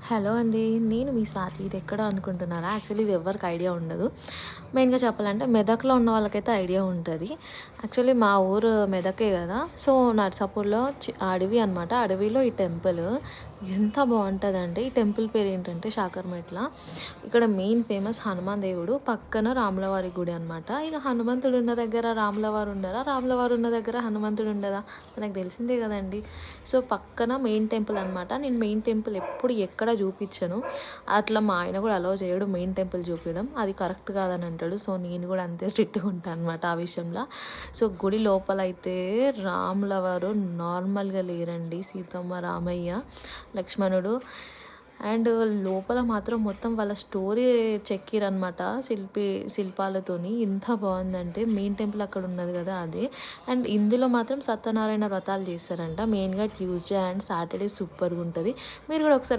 Hello అండి. నేను మీ స్వాతి. ఇది ఎక్కడ అనుకుంటున్నారా? యాక్చువల్లీ ఇది ఎవ్వరికి ఐడియా ఉండదు. మెయిన్‌గా చెప్పాలంటే మెదక్‌లో ఉన్న వాళ్ళకైతే ఐడియా ఉంటది. యాక్చువల్లీ మా ఊరు మెదకే గదా! సో, నర్సాపూర్‌లో అడవి అనమాట. అడవిలో ఈ టెంపుల్ ఎంత బావుంటదంటే ఈ టెంపుల్ పేరేంటంటే శాకర్మెట్ల. ఇక్కడ మెయిన్ ఫేమస్ హనుమాన్ దేవుడు. పక్కన రాములవారి గుడి అనమాట. ఇక హనుమంతుడు ఉన్న దగ్గర రాములవారు ఉండరా? రాములవారు ఉన్న దగ్గర హనుమంతుడు ఉండదా? మనకు తెలిసిందే గదండీ! సో, పక్కన మెయిన్ టెంపుల్ అనమాట. నేను మెయిన్ టెంపుల్ ఎప్పుడు ఎక్కడ చూపించను. అట్లా మా ఆయన కూడా అలౌ చేయడు మెయిన్ టెంపుల్ చూపియడం. అది కరెక్ట్ కాదని అంటాడు. సో, నేను కూడా అంతే స్ట్రిక్ట్‌గా ఉంటా అనమాట ఆ విషయంలో. సో, గుడి లోపలైతే రాముల వారు నార్మల్‌గా లేరండి. సీతమ్మ, రామయ్య, లక్ష్మణుడు అండ్ లోపల మాత్రం మొత్తం వాళ్ళ స్టోరీ చెక్కిరనమాట శిల్పాలతోని. ఎంత బావుందంటే మెయిన్ టెంపుల్ అక్కడ ఉన్నది కదా అదే. అండ్ ఇందులో మాత్రం సత్యనారాయణ వ్రతాలు చేస్తారంట. మెయిన్‌గా ట్యూస్‌డే అండ్ సాటర్‌డే సూపర్‌గుంటది. మీరు కూడా ఒకసారి